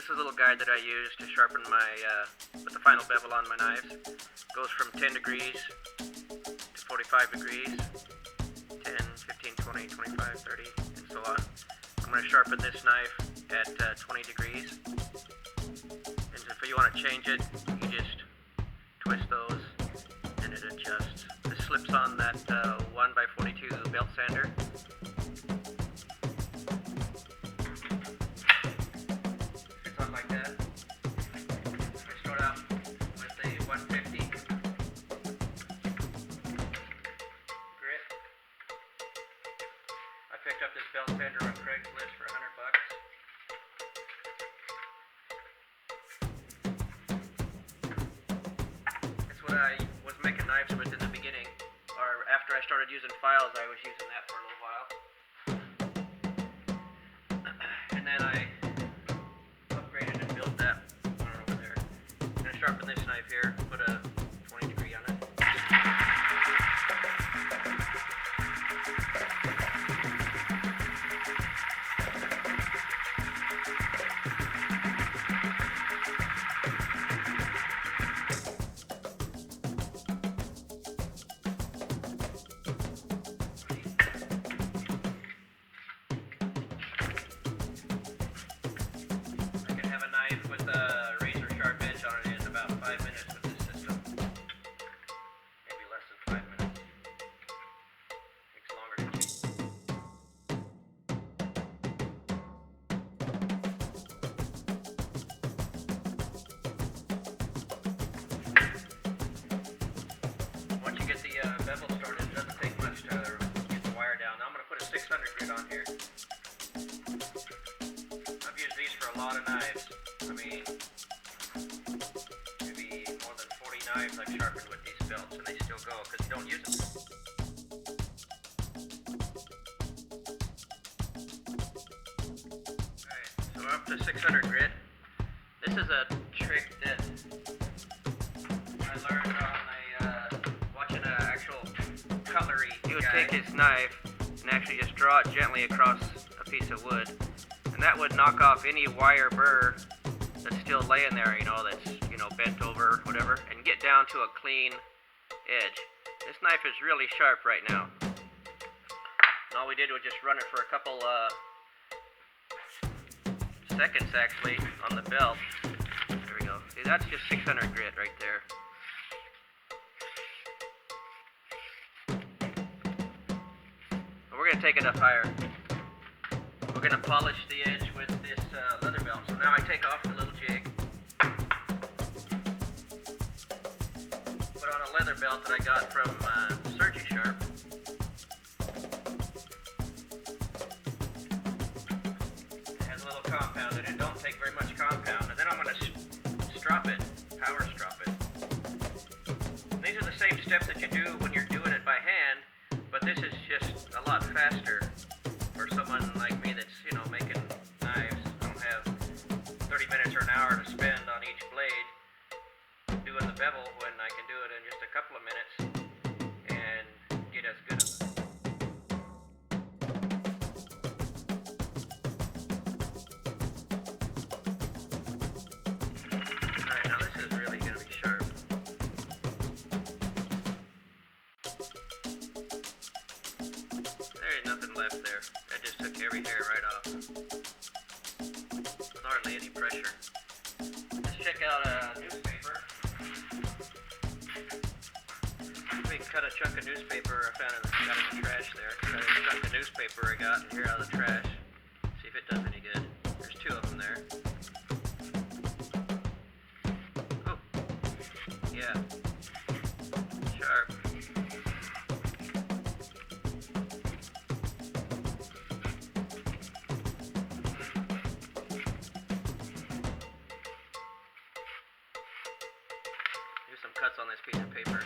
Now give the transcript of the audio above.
This is a little guide that I use to sharpen my, put the final bevel on my knives. Goes from 10 degrees to 45 degrees, 10, 15, 20, 25, 30, and so on. I'm going to sharpen this knife at 20 degrees. And if you want to change it, you just twist those and it adjusts. This slips on that 1x42 belt sander. Like that. I start out with a 150 grit. I picked up this belt sander on Craigslist for $100. That's what I was making knives with in the beginning, or after I started using files, I was using that for a little while. And then I sharpen this knife here, put a 20 degree on it. I can have a knife with a razor sharp edge on it. 5 minutes with this system. Maybe less than 5 minutes. Takes longer to change. Once you get the bevel started, it doesn't take much to get the wire down. Now I'm going to put a 600 grit on here. I've used these for a lot of knives. I mean, knives I've sharpened with these belts, and they still go because you don't use them. Alright, so we're up to 600 grit. This is a trick that I learned on watching an actual cutlery. He would take his knife and actually just draw it gently across a piece of wood, and that would knock off any wire burr that's still laying there, that's bent over, whatever, and get down to a clean edge. This knife is really sharp right now. And all we did was just run it for a couple seconds actually on the belt. There we go. See, that's just 600 grit right there. But we're going to take it up higher. We're going to polish the edge with this leather belt. So now I take off the little jig. On a leather belt that I got from Surgisharp. It has a little compound in it. Don't take very much compound. And then I'm going to strop it, power strop it. And these are the same steps that you do when you're doing it by hand, but this is just a lot faster for someone like me that's, making knives. I don't have 30 minutes or an hour to spend on each blade doing the bevel when I can do it in just a couple of minutes and get as good as Alright, now this is really going to be sharp. There ain't nothing left there. I just took every hair right off. With hardly any pressure. Let's check out a newspaper. We can cut a chunk of newspaper I found in the trash there. Cut a chunk of newspaper I got here out of the trash. See if it does any good. There's 2 of them there. Oh. Yeah. Sharp. Do some cuts on this piece of paper.